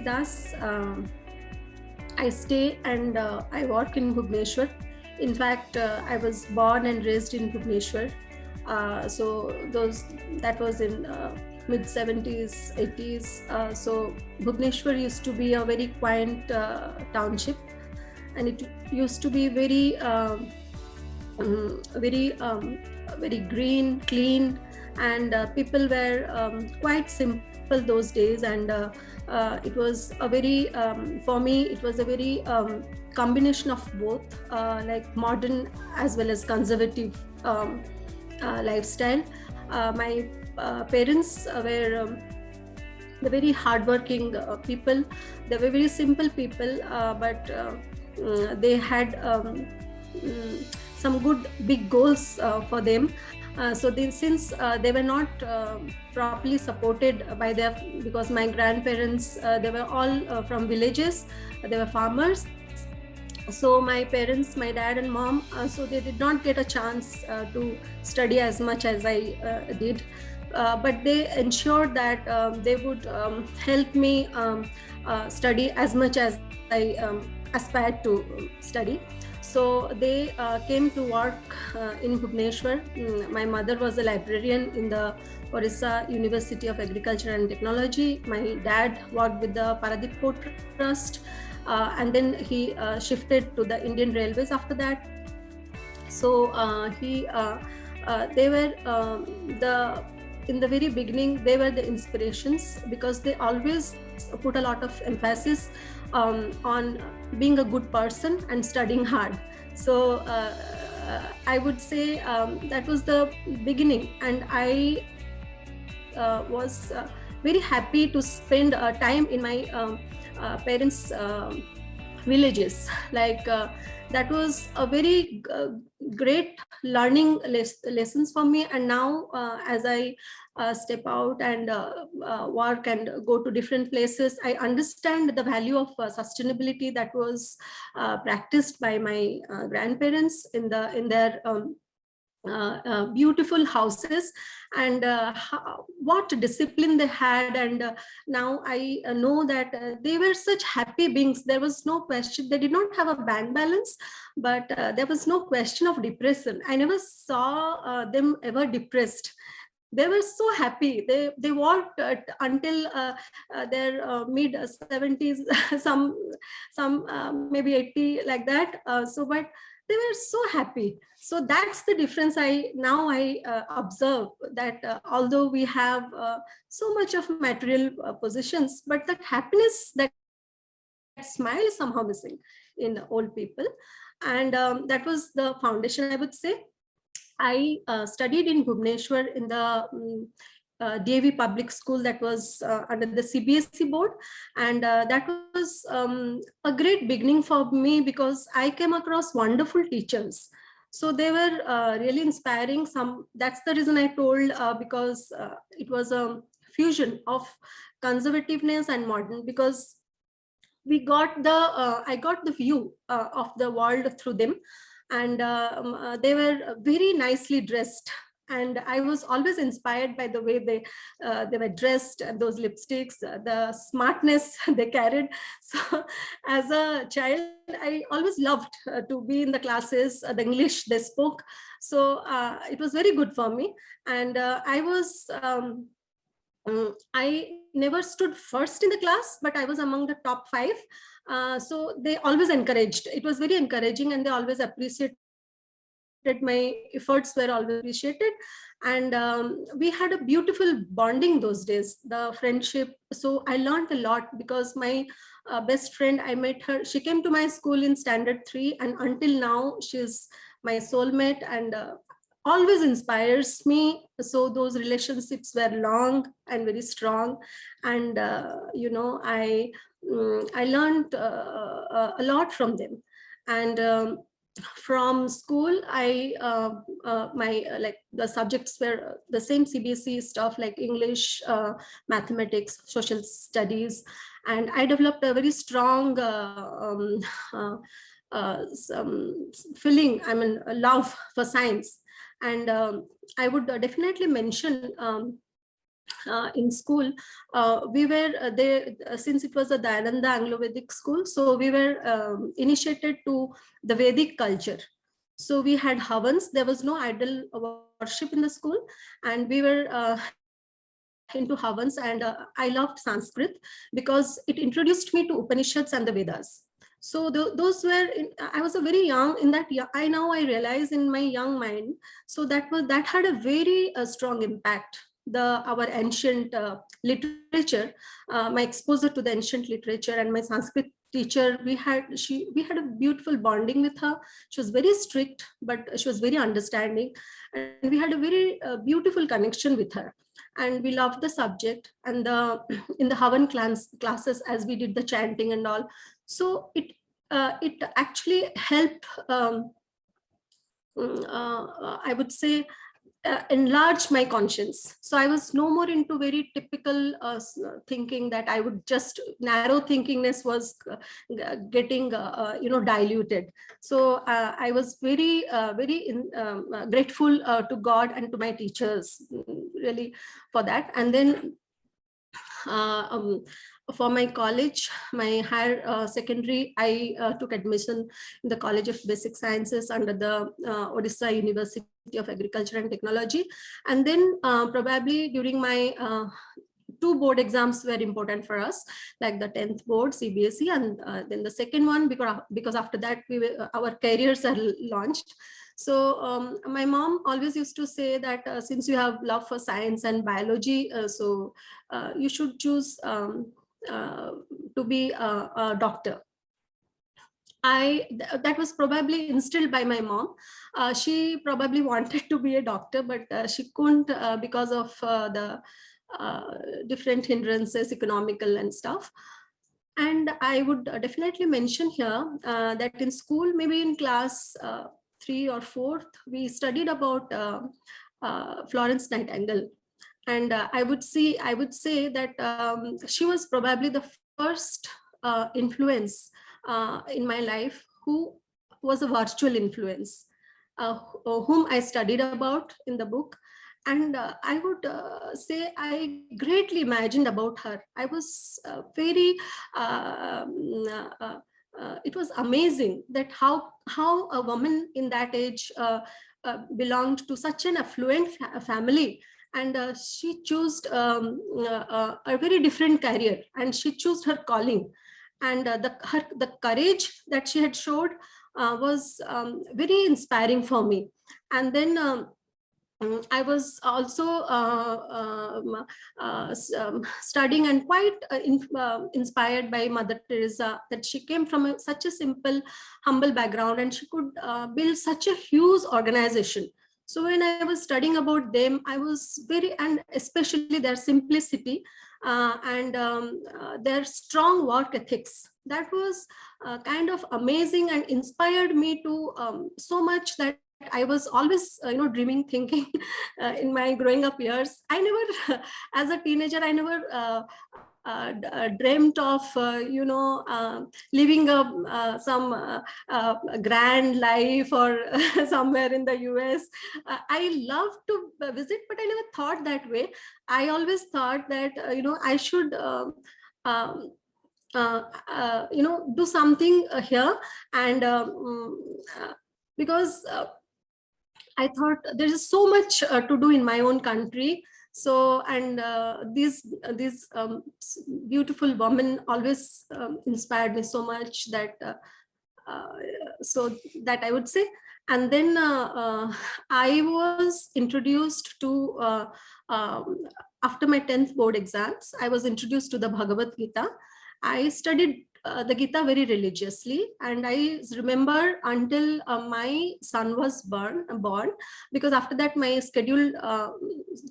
Trupti Das. I stay and I work in Bhubaneswar. In fact, I was born and raised in Bhubaneswar. So that was in mid 70s, 80s. So Bhubaneswar used to be a very quaint township, and it used to be very, very green, clean, and people were quite simple those days. And it was a very, for me, it was a very combination of both, like modern as well as conservative lifestyle. My parents were the very hardworking people. They were very simple people, but they had some good big goals for them. So since they were not properly supported by their, because my grandparents, they were all from villages, they were farmers. So my parents, my dad and mom, so they did not get a chance to study as much as I did. But they ensured that they would help me study as much as I aspired to study. So they came to work in Bhubaneswar. My mother was a librarian in the Orissa University of Agriculture and Technology. My dad worked with the Paradip Port Trust, and then he shifted to the Indian Railways after that. So they were in the very beginning, they were the inspirations, because they always put a lot of emphasis on being a good person and studying hard. So I would say that was the beginning, and I was very happy to spend time in my parents' villages. Like that was a very great learning lessons for me. And now as I step out and work and go to different places, I understand the value of sustainability that was practiced by my grandparents in their beautiful houses, and what discipline they had. And now I know that they were such happy beings. There was no question. They did not have a bank balance, but there was no question of depression. I never saw them ever depressed. They were so happy. They worked until their mid 70s, some maybe 80, like that. But they were so happy. So that's the difference. I observe that although we have so much of material possessions, but that happiness, that smile is somehow missing in old people. And that was the foundation, I would say. I studied in Bhubaneswar in the DAV public school that was under the CBSE board, and that was a great beginning for me, because I came across wonderful teachers. So they were really inspiring. That's the reason I told, because it was a fusion of conservativeness and modern, because I got the view of the world through them. And they were very nicely dressed, and I was always inspired by the way they were dressed, those lipsticks, the smartness they carried. So as a child, I always loved to be in the classes, the English they spoke. So it was very good for me. And I never stood first in the class, but I was among the top 5. So they always encouraged. It was very encouraging, and they always appreciated my efforts, were always appreciated. And we had a beautiful bonding those days, the friendship. So I learned a lot, because my best friend, I met her, she came to my school in standard 3, and until now she's my soulmate, and always inspires me. So those relationships were long and very strong. And I learned a lot from them. And from school, like the subjects were the same CBSE stuff, like English, mathematics, social studies. And I developed a very strong feeling, a love for science. And I would definitely mention in school, we were there, since it was a Dayananda Anglo-Vedic school, so we were initiated to the Vedic culture. So we had havans, there was no idol worship in the school, and we were into havans, and I loved Sanskrit because it introduced me to Upanishads and the Vedas. So those were, I was a very young, in that, I now I realize in my young mind. So that had a very strong impact. Our ancient literature, my exposure to the ancient literature, and my Sanskrit teacher, we had a beautiful bonding with her. She was very strict, but she was very understanding, and we had a very beautiful connection with her. And we loved the subject, and in the Havan classes, as we did the chanting and all, so it actually helped, I would say, enlarge my conscience. So I was no more into very typical thinking, that I would just, narrow thinkingness was getting diluted. So I was very grateful to God and to my teachers, really, for that. And then for my college, my higher secondary, I took admission in the College of Basic Sciences under the Odisha University of Agriculture and Technology. And then probably during my 2 board exams were important for us, like the 10th board, CBSE, and then the second one, because after that our careers are launched. So my mom always used to say that since you have love for science and biology, so you should choose to be a doctor. That was probably instilled by my mom. She probably wanted to be a doctor, but she couldn't because of the different hindrances, economical and stuff. And I would definitely mention here that in school, maybe in class 3 or 4th, we studied about Florence Nightingale. And I would say that she was probably the first influence in my life who was a virtual influence, whom I studied about in the book. And I would say I greatly imagined about her. I was very, it was amazing that how a woman in that age belonged to such an affluent family. And she chose a very different career, and she chose her calling. And the courage that she had showed was very inspiring for me. And then I was also studying and quite inspired by Mother Teresa, that she came from such a simple, humble background, and she could build such a huge organization. So when I was studying about them, I was very, and especially their simplicity and their strong work ethics, that was kind of amazing and inspired me to so much that I was always, dreaming, thinking in my growing up years. I never, as a teenager, I never dreamt of, living some grand life or somewhere in the US. I love to visit, but I never thought that way. I always thought that, I should do something here, and because I thought there is so much to do in my own country. So, and these beautiful women always inspired me so much that so that I would say. And then I was introduced to after my 10th board exams, I was introduced to the Bhagavad Gita. I studied the Gita very religiously, and I remember until my son was born, because after that my schedule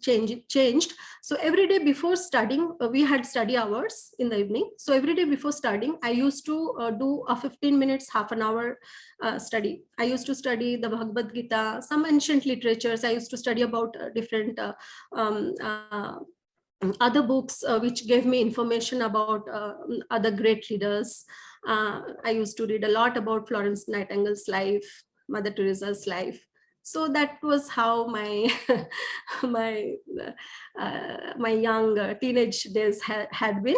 changed. So every day before studying, we had study hours in the evening. So every day before studying, I used to do a 15 minutes, half an hour study. I used to study the Bhagavad Gita, some ancient literatures. I used to study about different other books which gave me information about other great leaders. I used to read a lot about Florence Nightingale's life, Mother Teresa's life. So that was how my my my young teenage days had been.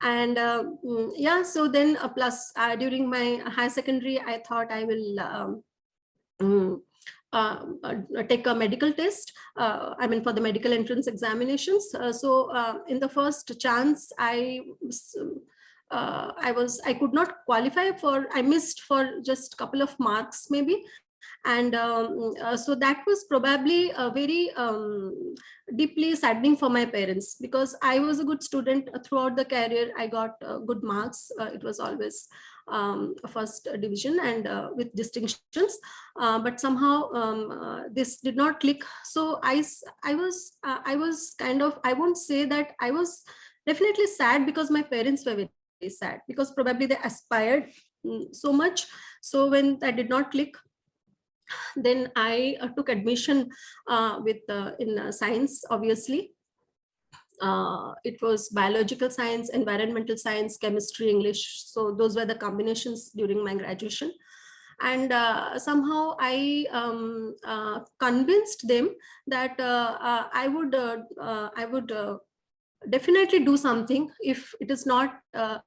And yeah, so then plus during my high secondary, I thought I will mm, take a medical test. I mean, for the medical entrance examinations. In the first chance, I could not qualify for, I missed for just a couple of marks maybe. And so that was probably a very deeply saddening for my parents, because I was a good student throughout the career. I got good marks. It was always a first division and with distinctions. But somehow this did not click. So I was kind of, I won't say that I was definitely sad, because my parents were very sad, because probably they aspired so much. So when that did not click, then I took admission with in science, obviously. It was biological science, environmental science, chemistry, English. So those were the combinations during my graduation. And somehow I convinced them that I would definitely do something. If it is not a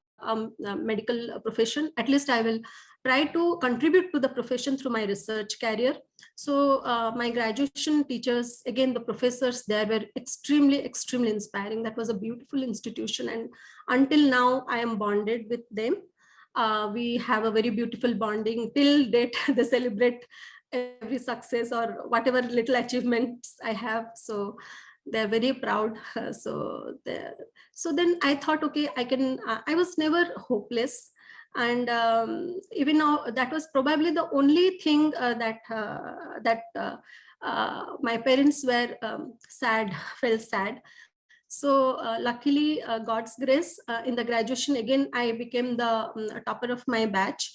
medical profession, at least I will try to contribute to the profession through my research career. So my graduation teachers, again the professors there, were extremely inspiring. That was a beautiful institution, and until now I am bonded with them. We have a very beautiful bonding till date. They celebrate every success or whatever little achievements I have. So they're very proud. So then I thought, okay, I can. I was never hopeless, and even now that was probably the only thing that my parents were sad, felt sad. So luckily, God's grace, in the graduation again, I became the topper of my batch.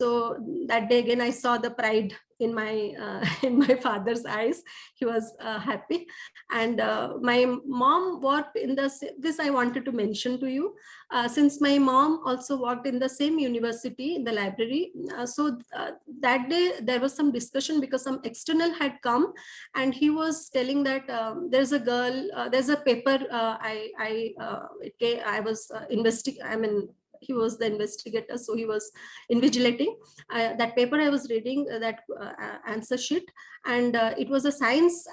So that day again, I saw the pride in my in my father's eyes. He was happy. And my mom worked in the, this I wanted to mention to you, since my mom also worked in the same university in the library. That day there was some discussion, because some external had come, and he was telling that there's a girl, there's a paper, I was investigating. I mean, he was the investigator, so he was invigilating that paper. I was reading that answer sheet, and it was a science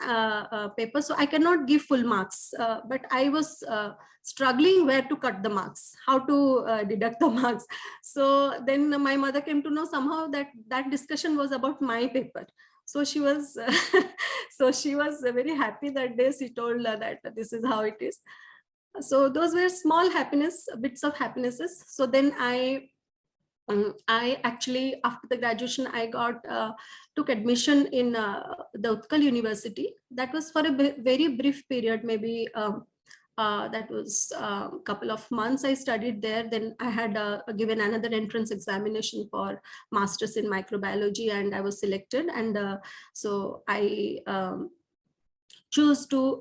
paper, so I cannot give full marks, but I was struggling where to cut the marks, how to deduct the marks. So then my mother came to know somehow that that discussion was about my paper. So she was so she was very happy that day. She told that this is how it is. So those were small happiness, bits of happinesses. So then I actually, after the graduation, I got took admission in the Utkal University. That was for a very brief period, maybe that was a couple of months I studied there. Then I had given another entrance examination for masters in microbiology, and I was selected. And so I chose to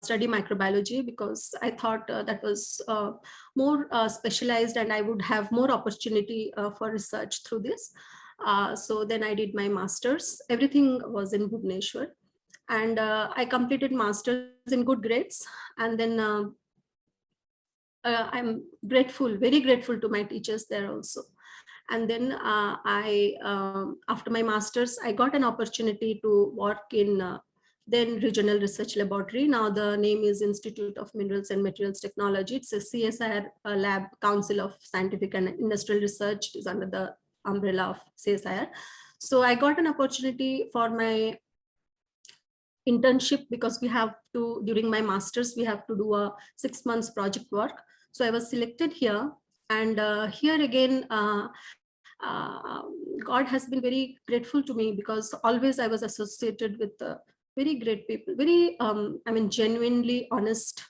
study microbiology, because I thought that was more specialized, and I would have more opportunity for research through this. So then I did my master's. Everything was in Bhubaneswar, and I completed master's in good grades. And then I'm grateful, very grateful to my teachers there also. And then after my master's, I got an opportunity to work in then Regional Research Laboratory. Now the name is Institute of Minerals and Materials Technology. It's a CSIR lab, Council of Scientific and Industrial Research. It is under the umbrella of CSIR. So I got an opportunity for my internship, because we have to, during my master's, we have to do a 6 months project work. So I was selected here. And here again, God has been very grateful to me, because always I was associated with very great people, very, I mean, genuinely honest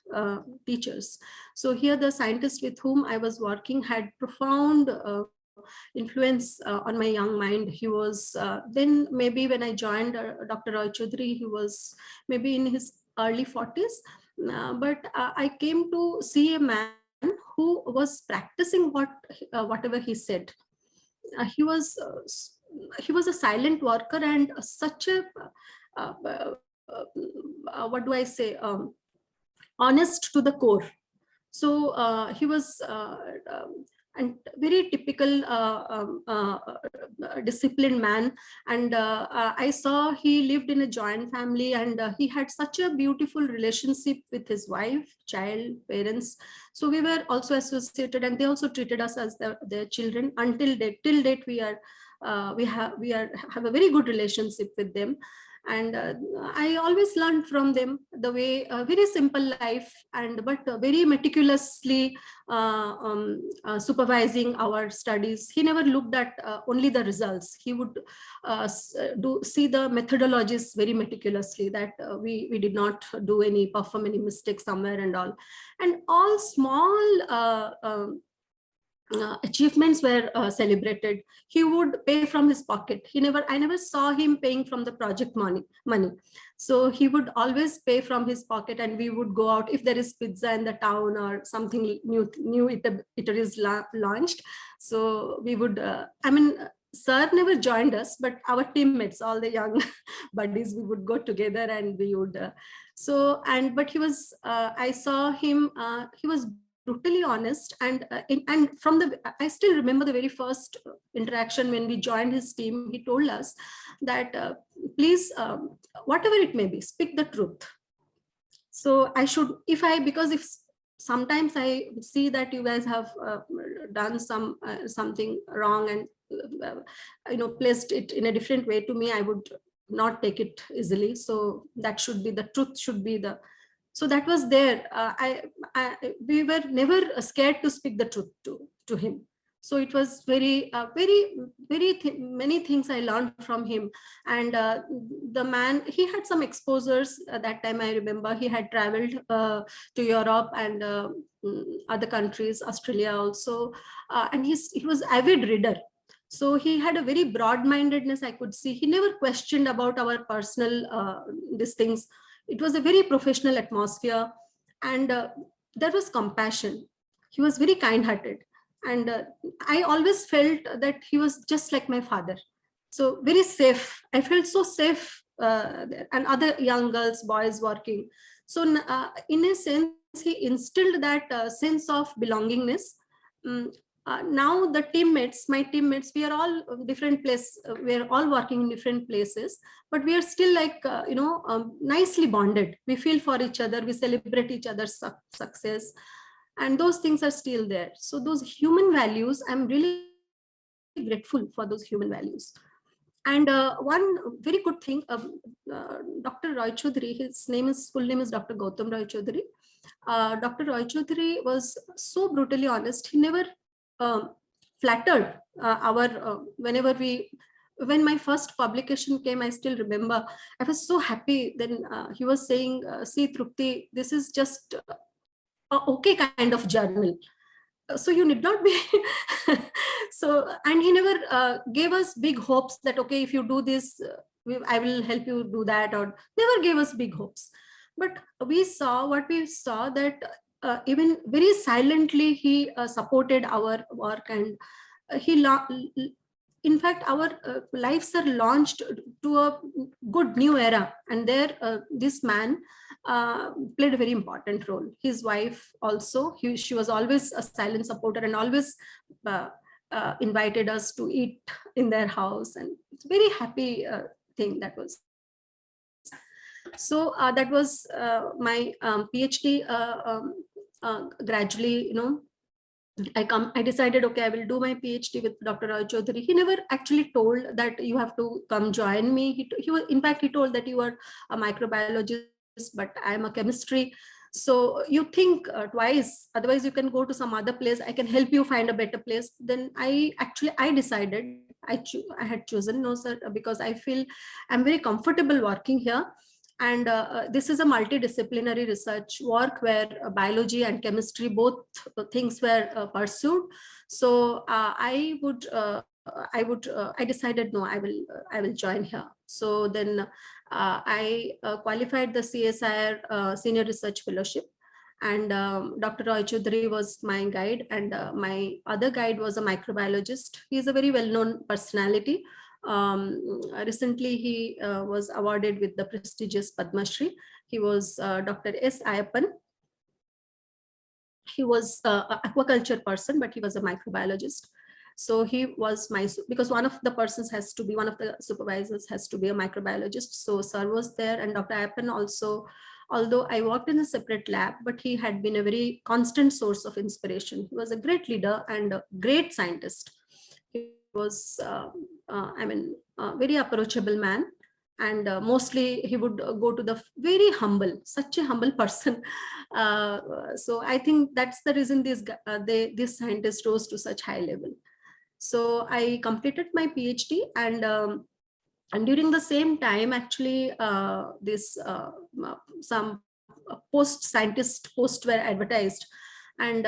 teachers. So here the scientist with whom I was working had profound influence on my young mind. He was, then maybe when I joined Dr. Roy Chaudhary, he was maybe in his early 40s. But I came to see a man who was practicing whatever he said. He was he was a silent worker and such a what do I say, honest to the core. So he was and very typical disciplined man. And I saw he lived in a joint family, and he had such a beautiful relationship with his wife, child, parents. So we were also associated, and they also treated us as their children until date. Till date, we have a very good relationship with them. And I always learned from them the way, very simple life, and but very meticulously supervising our studies. He never looked at only the results. He would see the methodologies very meticulously, that we did not perform any mistakes somewhere and all. And all small achievements were celebrated. He would pay from his pocket. I never saw him paying from the project money. So he would always pay from his pocket, and we would go out if there is pizza in the town or something new it is launched. So we would, sir never joined us, but our teammates, all the young buddies, we would go together, and we would, but he was, I saw him, he was brutally honest. And I still remember the very first interaction when we joined his team. He told us that please, whatever it may be, speak the truth. So I should, because if sometimes I see that you guys have done something wrong, and placed it in a different way to me, I would not take it easily. So that should be, the truth should be the. So that was there. We were never scared to speak the truth to him. So it was very, many things I learned from him. And the man, he had some exposures at that time. I remember he had traveled to Europe and other countries, Australia also. And he was avid reader. So he had a very broad-mindedness, I could see. He never questioned about our personal these things. It was a very professional atmosphere, and there was compassion. He was very kind-hearted, and I always felt that he was just like my father. So very safe. I felt so safe, and other young girls, boys working. So in a sense, he instilled that sense of belongingness. Now the my teammates, we are all different places. We are all working in different places, but we are still like, nicely bonded. We feel for each other. We celebrate each other's success, and those things are still there. So those human values, I'm really grateful for those human values. And one very good thing, Dr. Roy Chaudhary, full name is Dr. Gautam Roy Chaudhary. Dr. Roy Chaudhary was so brutally honest. He never flattered when my first publication came. I still remember, I was so happy. Then he was saying, see Trupti, this is just a okay kind of journal, so you need not be so. And he never gave us big hopes that, okay, if you do this, I will help you do that, or never gave us big hopes. But we saw that even very silently he supported our work, and in fact our lives are launched to a good new era. And there this man played a very important role. His wife also, she was always a silent supporter, and always invited us to eat in their house, and it's a very happy thing that was. So that was my PhD. Gradually, I decided, okay, I will do my PhD with Dr. Roy Chaudhary. He never actually told that you have to come join me. In fact, he told that you are a microbiologist, but I am a chemistry. So you think twice, otherwise you can go to some other place. I can help you find a better place. Then I decided, I had chosen, no sir, because I feel I'm very comfortable working here. And this is a multidisciplinary research work where biology and chemistry, both things were pursued. So I decided, no, I will join here. So then I qualified the CSIR Senior Research Fellowship, and Dr. Roy Chaudhary was my guide, and my other guide was a microbiologist. He is a very well-known personality. Recently, he was awarded with the prestigious Padma Shri. He was Dr. S. Ayappan. He was an aquaculture person, but he was a microbiologist. So he was because one of the persons has to be, one of the supervisors has to be a microbiologist. So sir was there, and Dr. Appan also, although I worked in a separate lab, but he had been a very constant source of inspiration. He was a great leader and a great scientist. He was, very approachable man. And mostly he would go to the very humble, such a humble person. So I think that's the reason this scientist rose to such high level. So I completed my PhD, and during the same time, actually, some scientist posts were advertised, and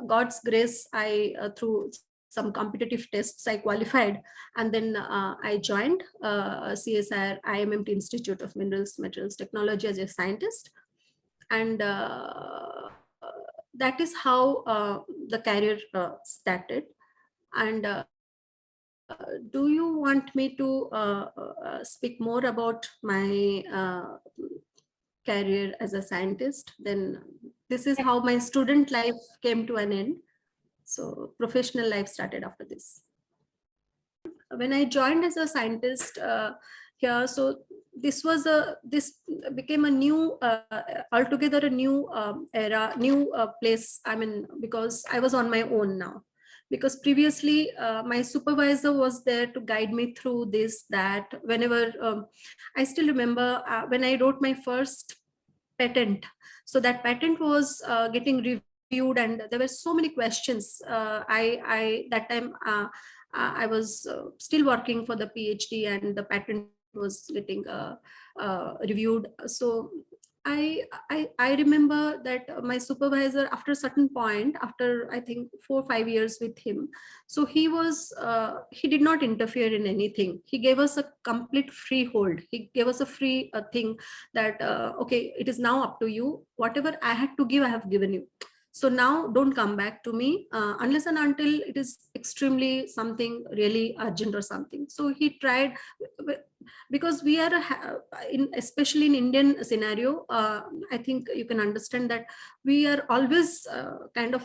God's grace, I through some competitive tests, I qualified, and then I joined CSIR IMMT Institute of Minerals Materials Technology as a scientist, and that is how the career started. And do you want me to speak more about my career as a scientist? Then this is how my student life came to an end. So professional life started after this. When I joined as a scientist here, so this became a new, altogether a new era, new place. I mean, because I was on my own now. Because previously my supervisor was there to guide me through this, that. Whenever I still remember when I wrote my first patent, so that patent was getting reviewed, and there were so many questions. I that time I was still working for the PhD, and the patent was getting reviewed. So I remember that my supervisor, after a certain point, after I think 4 or 5 years with him, so he did not interfere in anything. He gave us a complete freehold. He gave us a free thing that okay, it is now up to you. Whatever I had to give, I have given you. So now don't come back to me unless and until it is extremely something really urgent or something. So he tried, because we are especially in Indian scenario, I think you can understand that we are always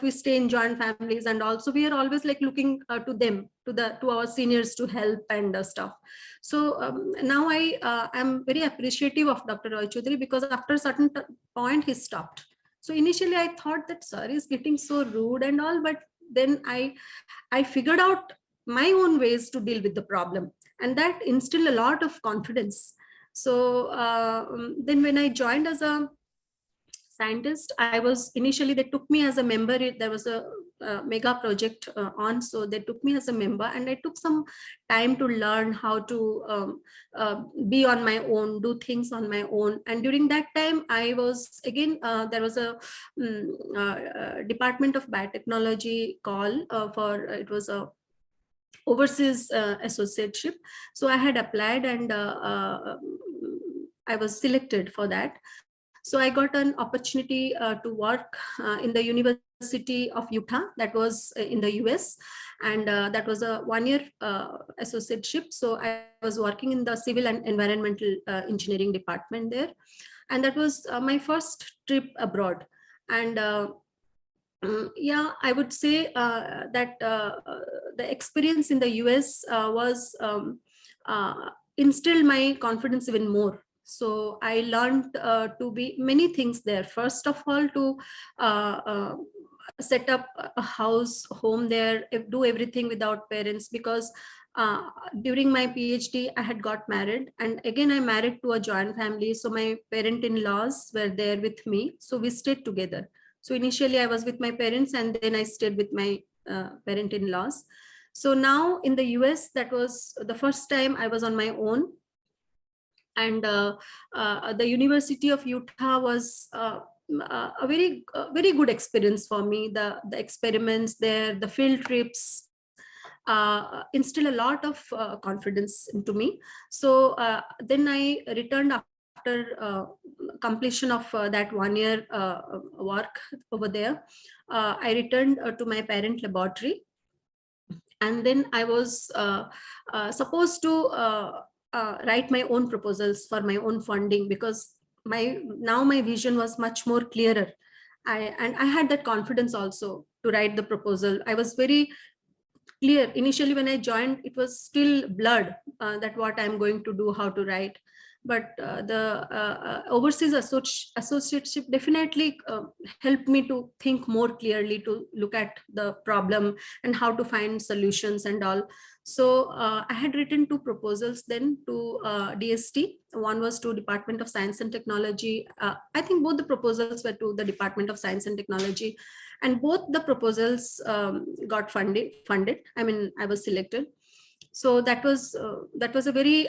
we stay in joint families, and also we are always like looking to them, to our seniors to help and stuff. So now I am very appreciative of Dr. Roy Choudhury, because after a certain point he stopped. So initially I thought that sir is getting so rude and all, but then I figured out my own ways to deal with the problem, and that instilled a lot of confidence. So then when I joined as a scientist, I was initially, they took me as a member. There was a mega project on, so they took me as a member, and I took some time to learn how to be on my own, do things on my own. And during that time, I was again, there was a Department of Biotechnology call for, it was a overseas associateship. So I had applied, and I was selected for that. So I got an opportunity to work in the University of Utah, that was in the US, and that was a 1-year associateship. So I was working in the civil and environmental engineering department there, and that was my first trip abroad. And yeah, I would say that the experience in the US was instilled my confidence even more. So I learned to be many things there. First of all, to set up a home there, do everything without parents, because during my PhD, I had got married, and again, I married to a joint family. So my parent-in-laws were there with me. So we stayed together. So initially I was with my parents, and then I stayed with my parent-in-laws. So now in the US, that was the first time I was on my own. And the University of Utah was a very good experience for me. The experiments there, the field trips, instill a lot of confidence into me. So then I returned after completion of that 1-year work over there. I returned to my parent laboratory, And then I was supposed to write my own proposals for my own funding, because my vision was much more clearer. I had that confidence also to write the proposal. I was very clear. Initially, when I joined, it was still blurred that what I'm going to do, how to write. But the overseas associateship definitely helped me to think more clearly, to look at the problem and how to find solutions and all. So I had written two proposals then to DST. One was to Department of Science and Technology. I think both the proposals were to the Department of Science and Technology, and both the proposals got funded. I mean, I was selected. So that was a very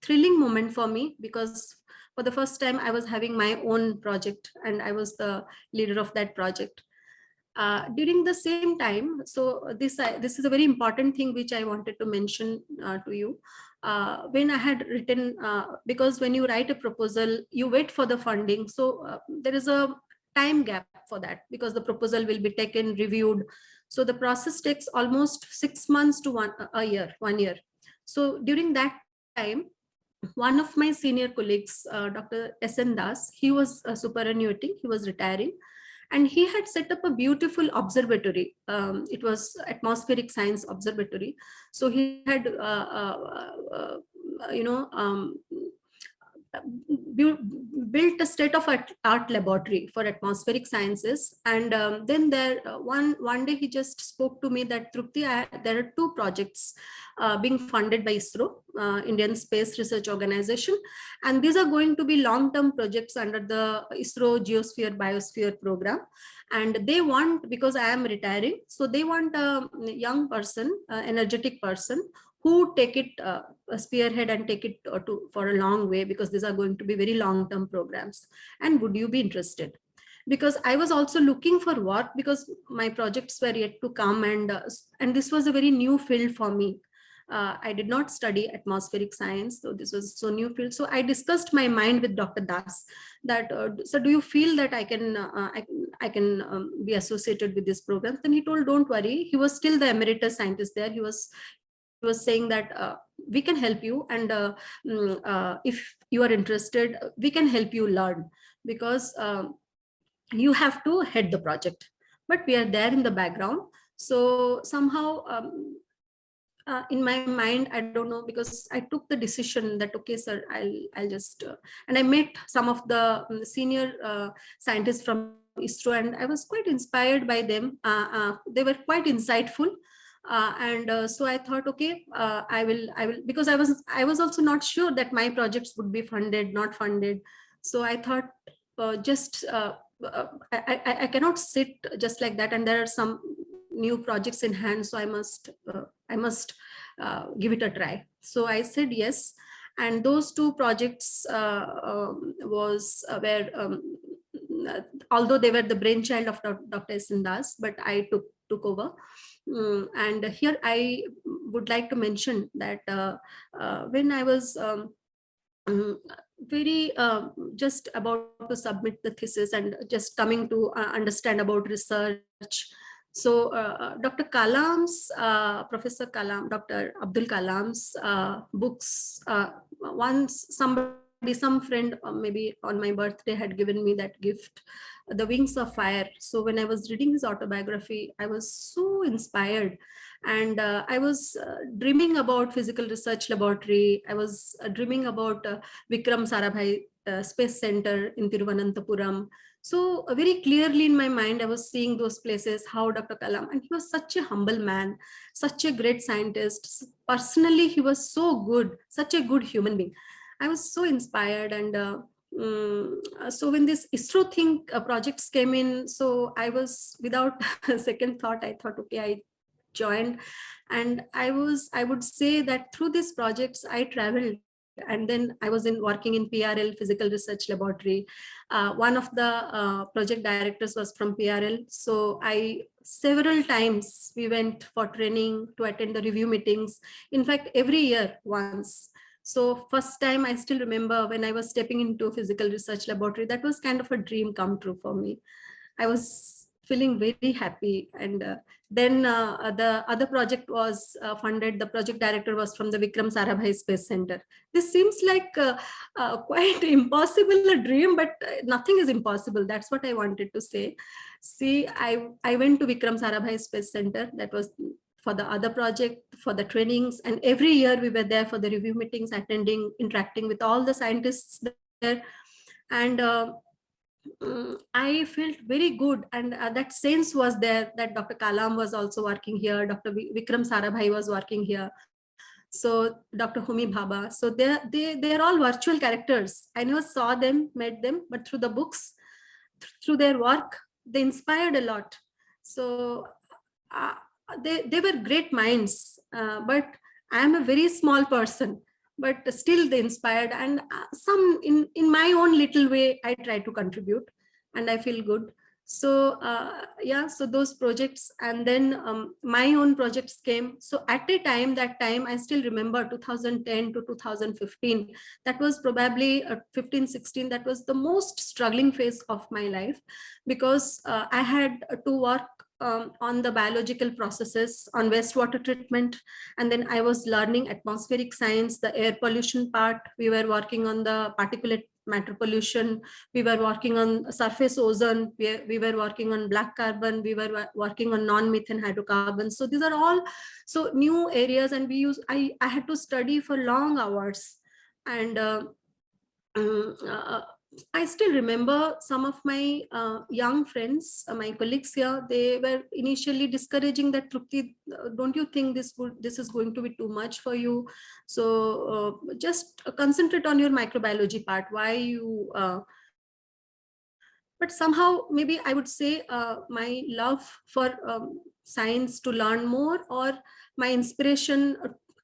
thrilling moment for me, because for the first time I was having my own project and I was the leader of that project. During the same time, so this is a very important thing which I wanted to mention to you. When I had written, because when you write a proposal, you wait for the funding. So there is a time gap for that, because the proposal will be taken, reviewed. So the process takes almost 6 months to a year, 1 year. So during that time, one of my senior colleagues, Dr. S.N. Das, he was superannuating, he was retiring, and he had set up a beautiful observatory. It was atmospheric science observatory. So he had, built a state-of-art laboratory for atmospheric sciences. And then there, one day he just spoke to me that, Trupti, there are two projects being funded by ISRO, Indian Space Research Organization, and these are going to be long-term projects under the ISRO Geosphere Biosphere program. And they want, because I am retiring, so they want a young person, energetic person, who take it, spearhead and take it for a long way, because these are going to be very long-term programs. And would you be interested? Because I was also looking for work, because my projects were yet to come, and this was a very new field for me. I did not study atmospheric science, so this was so new field. So I discussed my mind with Dr. Das that, so do you feel that I can be associated with this program? Then he told, don't worry. He was still the emeritus scientist there. He was saying that we can help you, and if you are interested, we can help you learn, because you have to head the project, but we are there in the background. So somehow in my mind, I don't know, because I took the decision that, okay, sir, I'll just and I met some of the senior scientists from ISRO, and I was quite inspired by them. They were quite insightful. So I thought, okay, I will, because I was also not sure that my projects would be funded, not funded. So I thought, I cannot sit just like that, and there are some new projects in hand, so I must give it a try. So I said yes, and those two projects were although they were the brainchild of Dr. S.N. Das, but I took over. And here I would like to mention that when I was very just about to submit the thesis and just coming to understand about research. So Dr. Kalam's, Professor Kalam, Dr. Abdul Kalam's books, once some friend maybe on my birthday had given me that gift, The Wings of Fire. So when I was reading his autobiography, I was so inspired. And I was dreaming about physical research laboratory. I was dreaming about Vikram Sarabhai Space Center in Tiruvananthapuram. So very clearly in my mind, I was seeing those places, how Dr. Kalam, and he was such a humble man, such a great scientist. Personally, he was so good, such a good human being. I was so inspired. And so when this ISRO thing projects came in, so I was, without a second thought, I thought, okay, I joined. And I would say that through these projects, I traveled. And then I was working in PRL, Physical Research Laboratory. One of the project directors was from PRL. So several times we went for training, to attend the review meetings. In fact, every year once. So first time, I still remember when I was stepping into Physical Research Laboratory, that was kind of a dream come true for me. I was feeling very happy. And then the other project was funded. The project director was from the Vikram Sarabhai Space Center. This seems like quite impossible a dream, but nothing is impossible. That's what I wanted to say. See, I went to Vikram Sarabhai Space Center. That was for the other project, for the trainings, and every year we were there for the review meetings, attending, interacting with all the scientists there. And I felt very good, and that sense was there that Dr. Kalam was also working here, Dr. Vikram Sarabhai was working here, so Dr. Homi Bhabha. So they're all virtual characters. I never saw them, met them, but through the books, through their work, they inspired a lot. So uh, they were great minds, but I am a very small person, but still they inspired, and some in my own little way I try to contribute, and I feel good. So yeah, so those projects, and then my own projects came. So at a time, that time I still remember 2010 to 2015, that was probably 15 16, that was the most struggling phase of my life, because I had to work on the biological processes, on wastewater treatment, and then I was learning atmospheric science, the air pollution part. We were working on the particulate matter pollution, we were working on surface ozone, we were working on black carbon, we were working on non-methane hydrocarbons. So these are all so new areas, and I had to study for long hours. And I still remember some of my young friends, my colleagues here, they were initially discouraging that, Trupti, don't you think this is going to be too much for you? So just concentrate on your microbiology part. Why you... but somehow, maybe I would say my love for science, to learn more, or my inspiration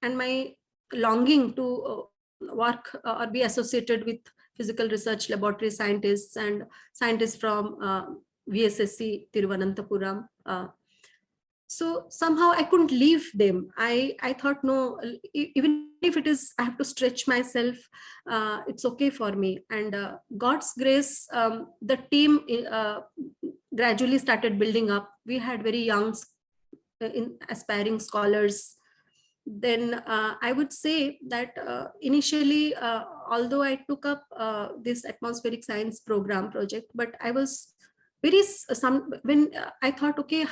and my longing to work or be associated with physical research laboratory scientists and scientists from VSSC Tiruvananthapuram. So somehow I couldn't leave them. I thought, no, even if it is, I have to stretch myself, it's okay for me. And God's grace, the team gradually started building up. We had very young aspiring scholars. Then I would say that initially, although I took up this atmospheric science program project, but I was very when I thought, okay,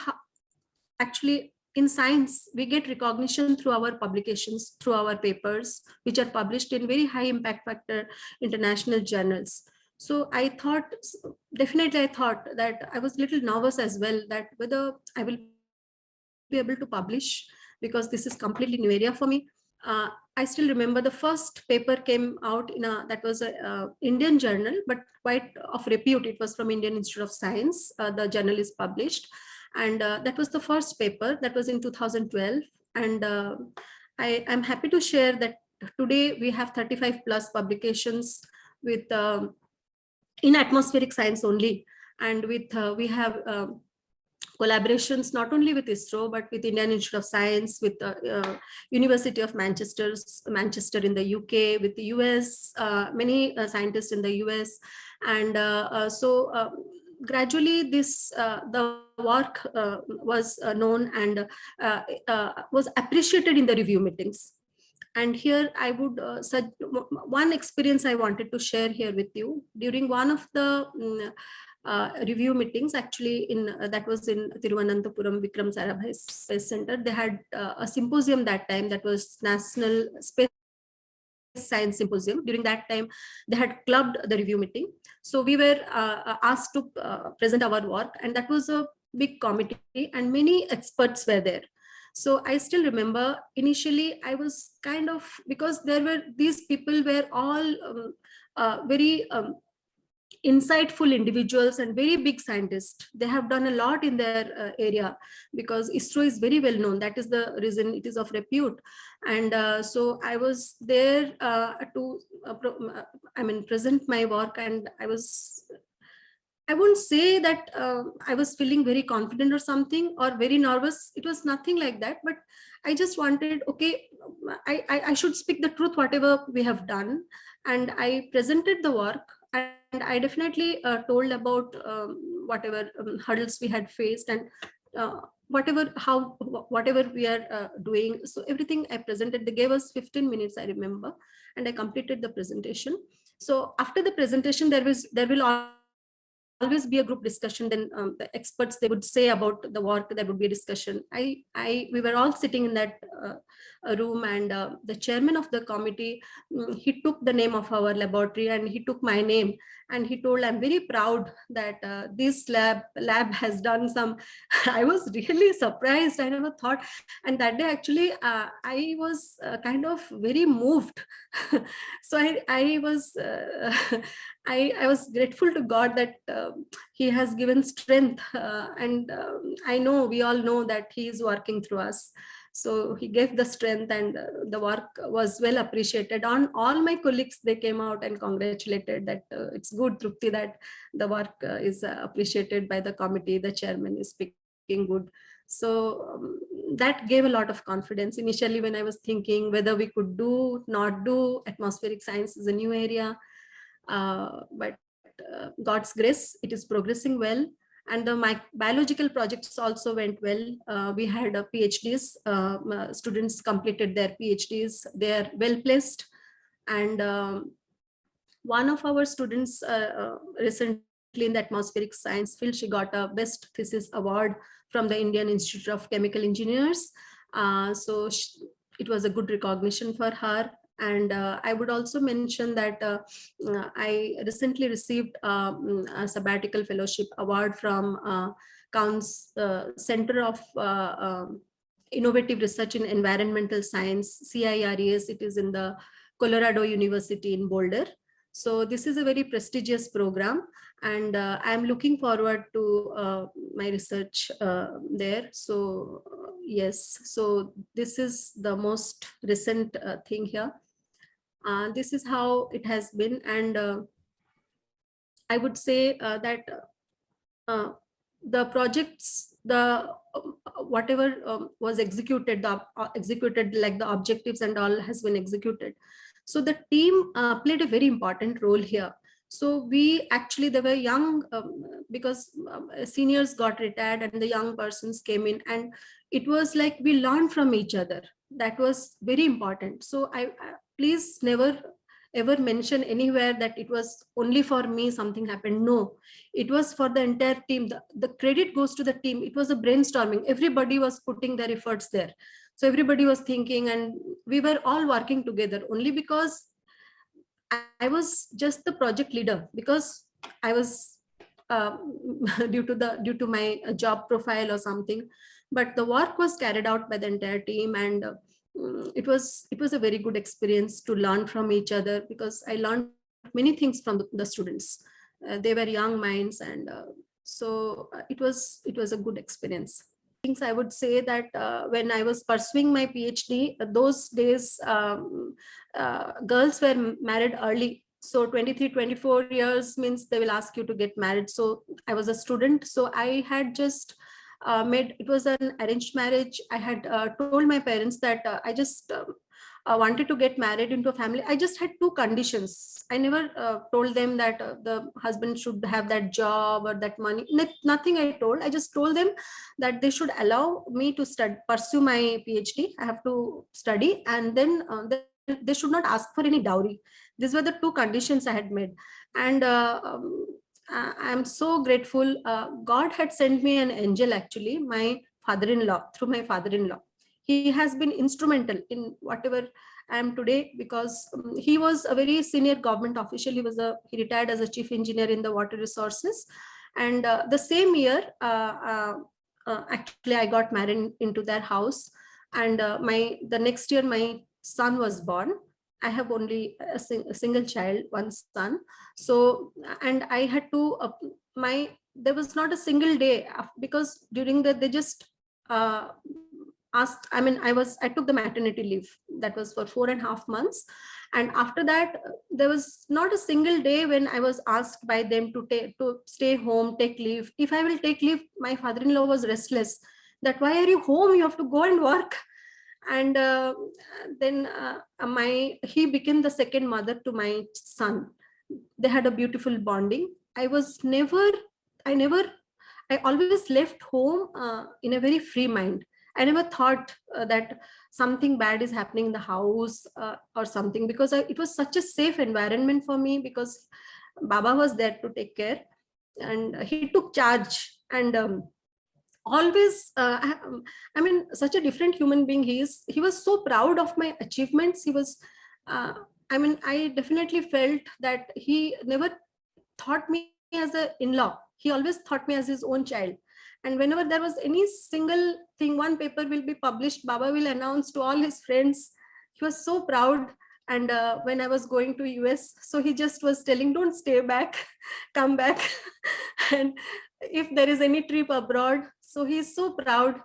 actually in science we get recognition through our publications, through our papers, which are published in very high impact factor international journals. So I thought, definitely I thought that I was a little nervous as well, that whether I will be able to publish, because this is completely new area for me. I still remember the first paper came out in that was a Indian journal, but quite of repute. It was from Indian Institute of Science. The journal is published, and that was the first paper. That was in 2012, and I am happy to share that today we have 35 plus publications with in atmospheric science only, and with we have collaborations not only with ISRO but with Indian Institute of Science, with the University of Manchester in the UK, with the US, many scientists in the US, and gradually this the work was known and was appreciated in the review meetings. And here I would one experience I wanted to share here with you. During one of the review meetings, actually in that was in Tiruvananthapuram Vikram Sarabhai Space Center, they had a symposium that time, that was National Space Science Symposium. During that time they had clubbed the review meeting, so we were asked to present our work, and that was a big committee and many experts were there. So I still remember initially I was kind of, because there were these people were all very insightful individuals and very big scientists. They have done a lot in their area, because ISRO is very well known. That is the reason it is of repute. And so I was there to present my work, and I won't say that I was feeling very confident or something, or very nervous. It was nothing like that, but I just wanted, okay, I should speak the truth, whatever we have done. And I presented the work. and I definitely told about whatever hurdles we had faced, and whatever we are doing. So everything I presented. They gave us 15 minutes, I remember, and I completed the presentation. So after the presentation, there will always be a group discussion. Then the experts, they would say about the work. There would be a discussion. We were all sitting in that room, and the chairman of the committee, he took the name of our laboratory and he took my name, and he told, I'm very proud that this lab has done some. I was really surprised. I never thought. And that day actually I was kind of very moved. So I was I was grateful to God that he has given strength, and I know, we all know that he is working through us. So he gave the strength, and the work was well appreciated. On all my colleagues, they came out and congratulated that it's good, Trupti, that the work is appreciated by the committee. The chairman is speaking good. So that gave a lot of confidence. Initially, when I was thinking whether we could do, not do, atmospheric science is a new area. But God's grace, it is progressing well. And the biological projects also went well. We had PhDs, students completed their PhDs. They are well placed. And one of our students recently in the atmospheric science field, she got a best thesis award from the Indian Institute of Chemical Engineers. It was a good recognition for her. And I would also mention that I recently received a sabbatical fellowship award from Center of Innovative Research in Environmental Science, CIRES. It is in the Colorado University in Boulder. So this is a very prestigious program, and I'm looking forward to my research there. So yes, so this is the most recent thing here. This is how it has been, and I would say that the projects, the whatever was executed, executed, like the objectives and all has been executed. So the team played a very important role here. So we actually, they were young, because seniors got retired and the young persons came in, and it was like we learned from each other. That was very important. So I please never ever mention anywhere that it was only for me something happened. No, it was for the entire team. The credit goes to the team. It was a brainstorming. Everybody was putting their efforts there. So everybody was thinking, and we were all working together. Only because I was just the project leader, because I was due to my job profile or something, but the work was carried out by the entire team. And it was a very good experience to learn from each other, because I learned many things from the students. They were young minds, and it was a good experience. Things I would say that when I was pursuing my PhD, those days girls were married early. So 23, 24 years means they will ask you to get married. So I was a student. So I had just it was an arranged marriage. I had told my parents that I just wanted to get married into a family. I just had two conditions. I never told them that the husband should have that job or that money. Nothing I told. I just told them that they should allow me to pursue my PhD. I have to study, and then they should not ask for any dowry. These were the two conditions I had made. And I'm so grateful. God had sent me an angel, actually, my father-in-law, through my father-in-law. He has been instrumental in whatever I am today, because he was a very senior government official. He retired as a chief engineer in the water resources. And the same year, actually, I got married into their house. And the next year, my son was born. I have only a single child, one son. So, and I had to, there was not a single day, because during they just asked, I took the maternity leave. That was for 4.5 months. And after that, there was not a single day when I was asked by them to stay home, take leave. If I will take leave, my father-in-law was restless. That, why are you home? You have to go and work. And then he became the second mother to my son. they had a beautiful bonding. I always left home in a very free mind. I never thought that something bad is happening in the house or something, because it was such a safe environment for me, because Baba was there to take care, and he took charge. And always I mean, such a different human being he is. He was so proud of my achievements. He was uh, I mean, I definitely felt that he never thought me as a in-law. He always thought me as his own child. And whenever there was any single thing, one paper will be published, Baba will announce to all his friends. He was so proud. And when I was going to US, so he just was telling, don't stay back, come back. And if there is any trip abroad, so he's so proud.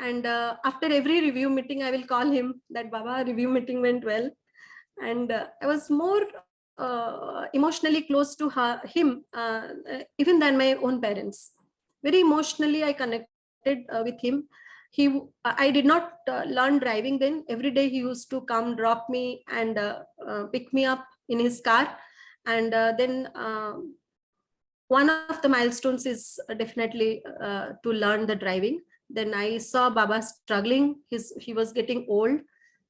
And after every review meeting, I will call him that, Baba, review meeting went well. And I was more emotionally close to him even than my own parents. Very emotionally I connected with him. I did not learn driving then. Every day he used to come drop me and pick me up in his car. And then one of the milestones is definitely to learn the driving. Then I saw Baba struggling. He was getting old,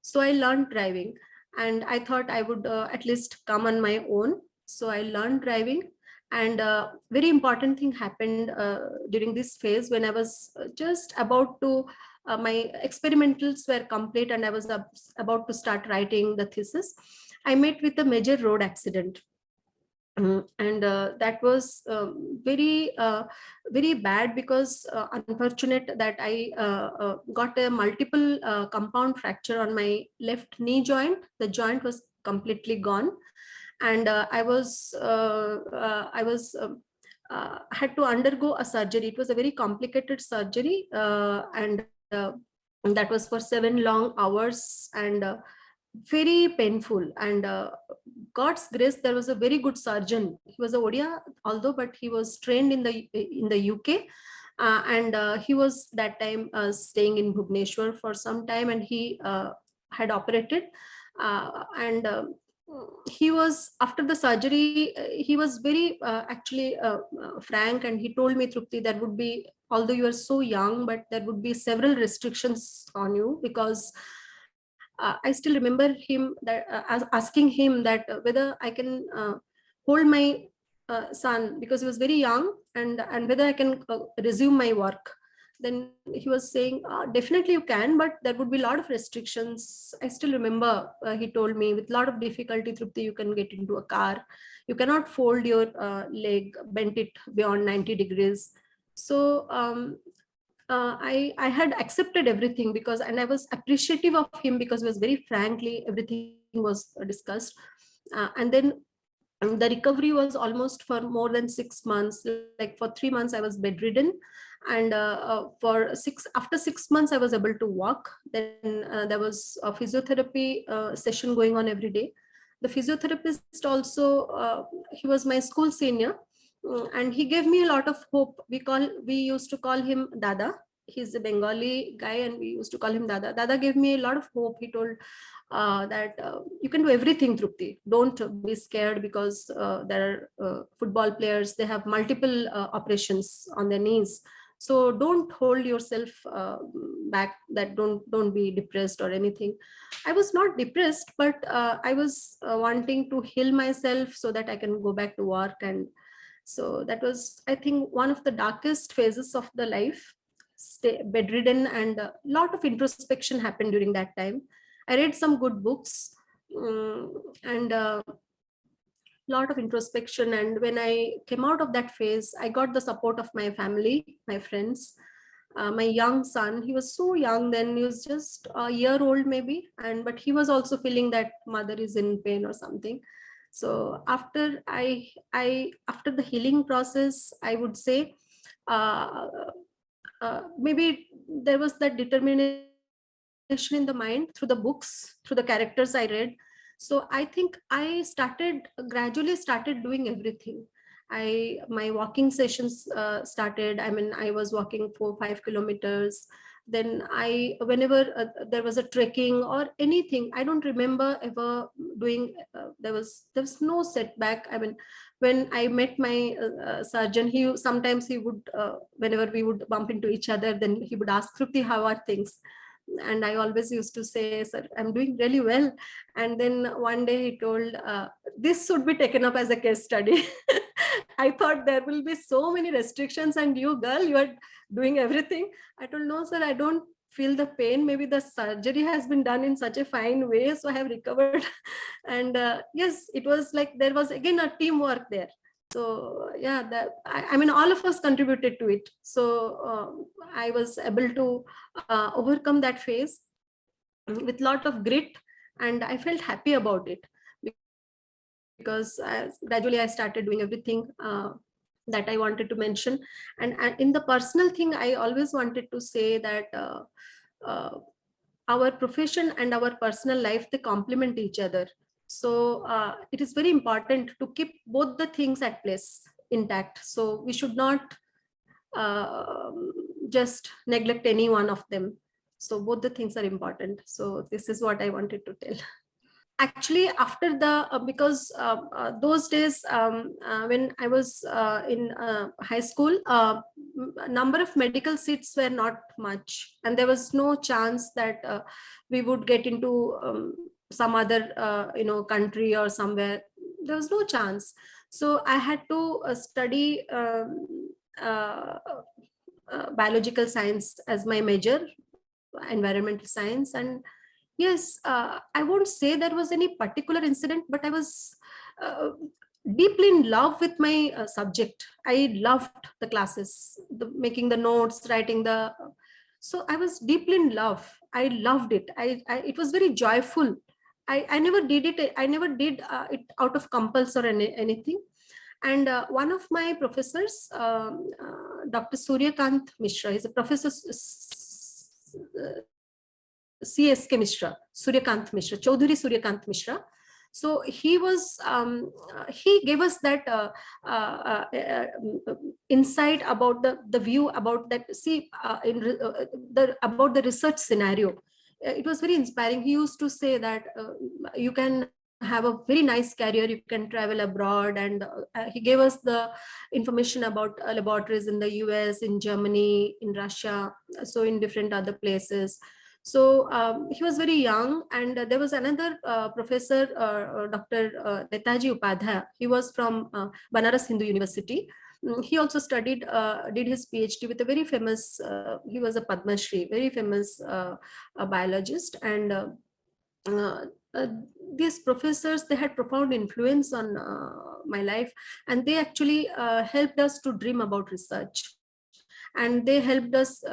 so I learned driving. And I thought I would at least come on my own. So I learned driving. And very important thing happened during this phase, when I was just about to my experimentals were complete, and I was about to start writing the thesis. I met with a major road accident. And that was very bad, because unfortunate that I got a multiple compound fracture on my left knee joint. The joint was completely gone. And I was had to undergo a surgery. It was a very complicated surgery. And that was for 7 long hours. And very painful. And God's grace, there was a very good surgeon. He was a Odia, although, but he was trained in the UK. And he was that time staying in Bhubaneswar for some time, and he had operated. And he was, after the surgery, he was very actually frank, and he told me, Trupti, there would be, although you are so young, but there would be several restrictions on you, because I still remember him that asking him that whether I can hold my son, because he was very young, and whether I can resume my work. Then he was saying, definitely you can, but there would be a lot of restrictions. I still remember he told me, with a lot of difficulty, Trupti, you can get into a car. You cannot fold your leg, bend it beyond 90 degrees. So I had accepted everything, because, and I was appreciative of him, because it was very frankly, everything was discussed. And then the recovery was almost for more than 6 months. Like for 3 months I was bedridden. And after 6 months I was able to walk. Then there was a physiotherapy session going on every day. The physiotherapist also, he was my school senior. And he gave me a lot of hope. We used to call him Dada. He's a Bengali guy, and we used to call him Dada. Dada gave me a lot of hope. He told that you can do everything, Trupti. Don't be scared, because there are football players. They have multiple operations on their knees. So don't hold yourself back. That don't be depressed or anything. I was not depressed, but I was wanting to heal myself so that I can go back to work. And so that was, I think, one of the darkest phases of the life. Stay bedridden, and a lot of introspection happened during that time. I read some good books, and lot of introspection. And when I came out of that phase, I got the support of my family, my friends. My young son, he was so young then. He was just a year old maybe, and but he was also feeling that mother is in pain or something. So after the healing process, I would say, uh, maybe there was that determination in the mind through the books, through the characters I read. So I think gradually started doing everything. My walking sessions started. I mean, I was walking 4-5 kilometers. Then whenever there was a trekking or anything, I don't remember ever doing, there was no setback. I mean, when I met my surgeon, sometimes he would, whenever we would bump into each other, then he would ask, Trupti, how are things? And I always used to say, sir, I'm doing really well. And then one day he told, this should be taken up as a case study. I thought there will be so many restrictions, and you girl, you are doing everything. I told, no, sir, I don't feel the pain. Maybe the surgery has been done in such a fine way, so I have recovered. And yes, it was like there was again a teamwork there. So yeah, I mean, all of us contributed to it. So I was able to overcome that phase with lot of grit, and I felt happy about it, because gradually I started doing everything that I wanted to mention. And in the personal thing, I always wanted to say that uh, our profession and our personal life, they complement each other. So it is very important to keep both the things at place intact. So we should not uh, just neglect any one of them. So both the things are important. So this is what I wanted to tell. Actually, after the because those days, when I was in high school, number of medical seats were not much, and there was no chance that we would get into some other country or somewhere. There was no chance. So I had to study biological science as my major, environmental science. And yes, I won't say there was any particular incident, but I was uh, deeply in love with my subject. I loved the classes, making the notes, writing the. So I was deeply in love. I loved it. It was very joyful. I never did it. I never did it out of compulse or anything. And one of my professors, Dr. Suryakant Mishra, he's a professor, CSK Mishra, Suryakant Mishra, Chaudhuri Suryakant Mishra. So he gave us that insight about the view about that. See, about the research scenario. It was very inspiring. He used to say that you can have a very nice career, you can travel abroad, and he gave us the information about laboratories in the US, in Germany, in Russia, so in different other places. So he was very young, and there was another professor, Dr. Netaji Upadhyaya. He was from Banaras Hindu University. He also studied, did his PhD with a very famous, he was a Padma Shri, very famous biologist. And uh, uh, these professors, they had profound influence on my life, and they actually helped us to dream about research. And they helped us,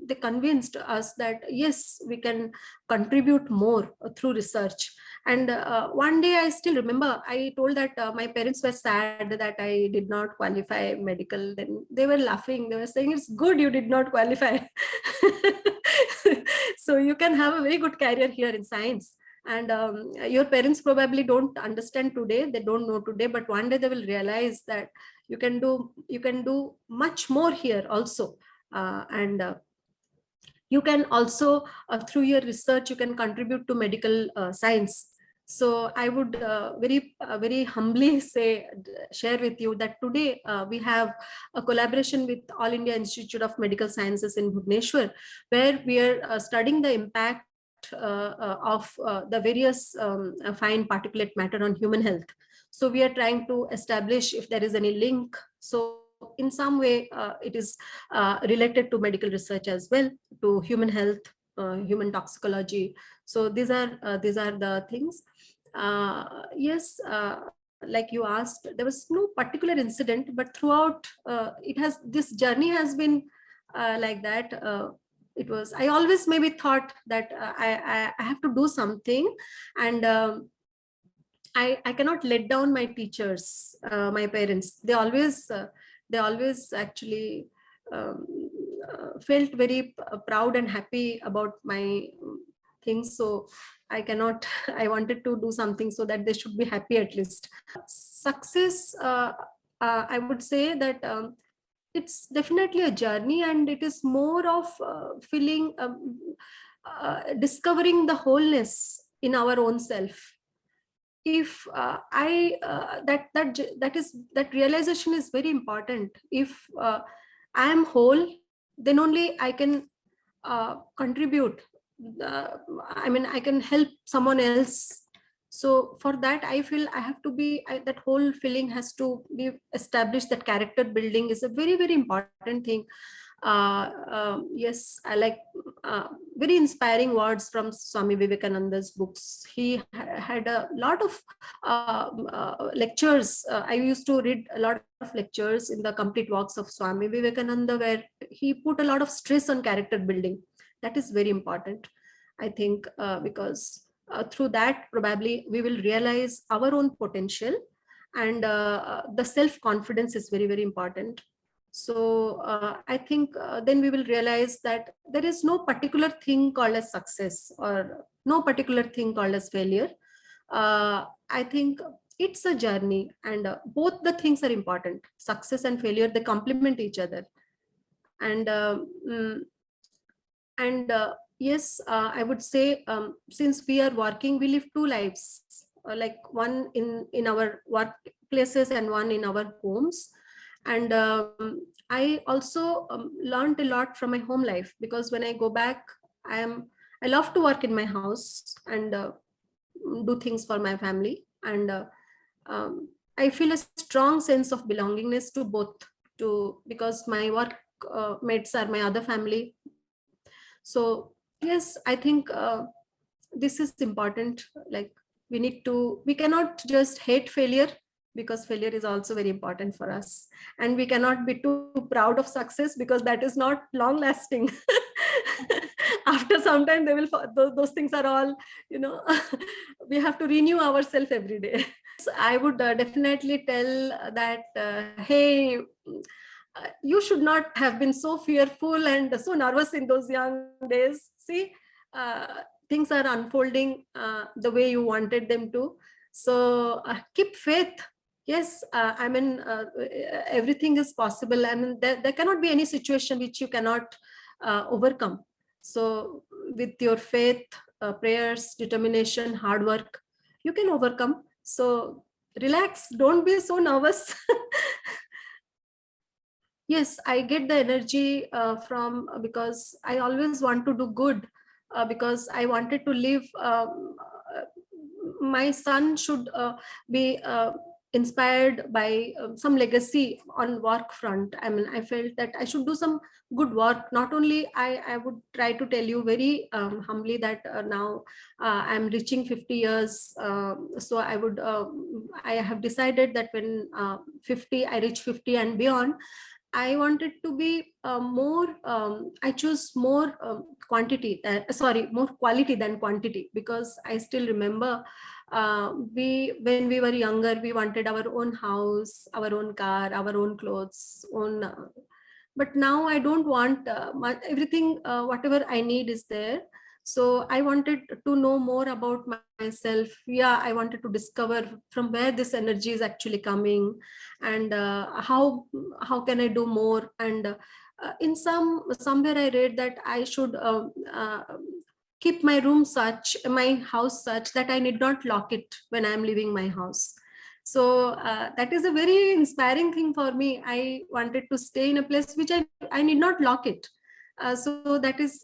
they convinced us that yes, we can contribute more through research. And one day I still remember, I told that my parents were sad that I did not qualify medical. Then they were laughing, they were saying, it's good you did not qualify. So you can have a very good career here in science. And your parents probably don't understand today, they don't know today, but one day they will realize that you can do much more here also. And you can also, through your research, you can contribute to medical science. So I would very humbly share with you that today we have a collaboration with All India Institute of Medical Sciences in Bhubaneswar, where we are studying the impact of the various fine particulate matter on human health. So we are trying to establish if there is any link. So in some way, it is related to medical research as well, to human health, human toxicology. So these are the things. Yes, like you asked, there was no particular incident, but throughout this journey has been like that. It was, I always maybe thought that I have to do something, and I cannot let down my teachers, my parents. They always actually felt very proud and happy about my things. So I cannot, I wanted to do something so that they should be happy at least. Success, I would say that it's definitely a journey, and it is more of feeling, discovering the wholeness in our own self. If that realization is very important. If I am whole, then only I can contribute. I can help someone else. So for that, I feel I have to be, that whole feeling has to be established. That character building is a very, very important thing. Yes, I like very inspiring words from Swami Vivekananda's books. He had a lot of lectures. I used to read a lot of lectures in the complete works of Swami Vivekananda, where he put a lot of stress on character building. That is very important, I think, because through that probably we will realize our own potential, and the self-confidence is very, very important. So I think then we will realize that there is no particular thing called as success, or no particular thing called as failure. I think it's a journey, and both the things are important. Success and failure, they complement each other. And yes, I would say, since we are working, we live two lives, like one in our workplaces and one in our homes. And I also learned a lot from my home life, because when I go back, I love to work in my house and do things for my family. And I feel a strong sense of belongingness to both, because my work mates are my other family. So yes, I think this is important. Like, we cannot just hate failure, because failure is also very important for us. And we cannot be too proud of success, because that is not long lasting. After some time, those things are all, we have to renew ourselves every day. I would definitely tell that, hey, you should not have been so fearful and so nervous in those young days. See, things are unfolding the way you wanted them to. So keep faith. Yes, everything is possible. I mean, there cannot be any situation which you cannot overcome. So with your faith, prayers, determination, hard work, you can overcome. So relax, don't be so nervous. Yes, I get the energy because I always want to do good, because I wanted to live. My son should be inspired by some legacy on work front. I mean, I felt that I should do some good work. Not only I would try to tell you very humbly that now I'm reaching 50 years. So I have decided that when 50, I reach 50 and beyond, I wanted to be I choose more more quality than quantity, because I still remember when we were younger, we wanted our own house, our own car, our own clothes, but now I don't want everything. Whatever I need is there. So I wanted to know more about myself. Yeah, I wanted to discover from where this energy is actually coming, and how can I do more. And in somewhere I read that I should keep my house such that I need not lock it when I'm leaving my house. So that is a very inspiring thing for me. I wanted to stay in a place which I need not lock it. So that is,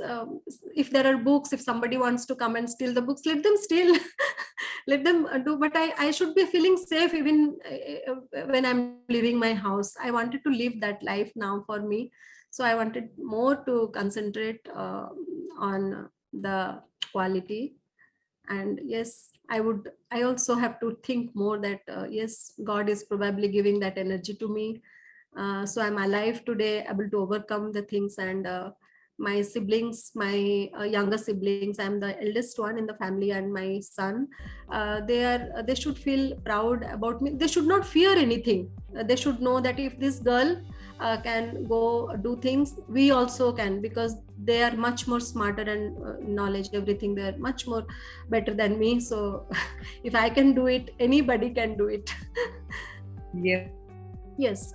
if there are books, if somebody wants to come and steal the books, let them steal. Let them do, but I should be feeling safe even when I'm leaving my house. I wanted to live that life now for me. So I wanted more to concentrate on the quality. And yes, I also have to think more that yes, God is probably giving that energy to me. So I'm alive today, able to overcome the things. And my siblings, my younger siblings, I'm the eldest one in the family, and my son, they should feel proud about me. They should not fear anything. They should know that if this girl can go do things, we also can, because they are much more smarter and knowledge everything. They are much more better than me. So if I can do it, anybody can do it. Yeah. Yes,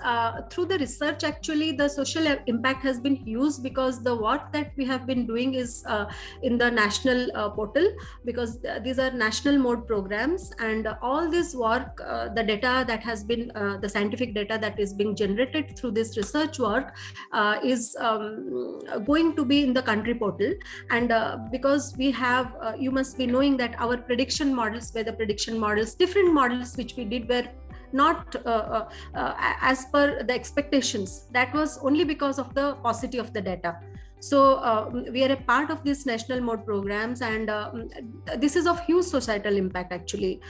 through the research, actually, the social impact has been huge, because the work that we have been doing is in the national portal, because these are national mode programs, and all this work, the data that has been, the scientific data that is being generated through this research work is going to be in the country portal. And because we have, you must be knowing that our prediction models, were the prediction models, different models which we did were not as per the expectations. That was only because of the paucity of the data. So we are a part of these national mode programs, and this is of huge societal impact, actually.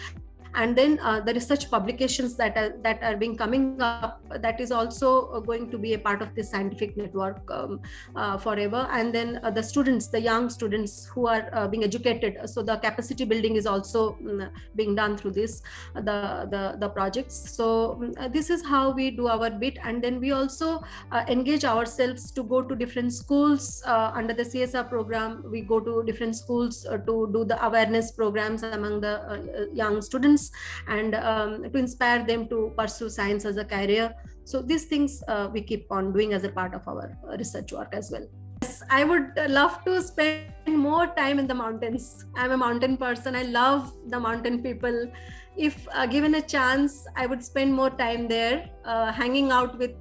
And then the research publications that are being coming up, that is also going to be a part of this scientific network forever. And then the students, the young students who are being educated, so the capacity building is also being done through this, the projects. So this is how we do our bit. And then we also engage ourselves to go to different schools under the CSR program. We go to different schools to do the awareness programs among the young students, and to inspire them to pursue science as a career. So these things we keep on doing as a part of our research work as well. Yes, I would love to spend more time in the mountains. I'm a mountain person. I love the mountain people. If given a chance, I would spend more time there, hanging out with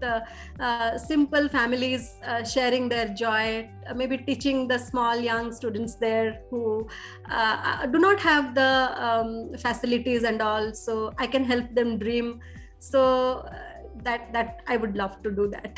simple families, sharing their joy, maybe teaching the small young students there who do not have the facilities and all. So I can help them dream. So that I would love to do that.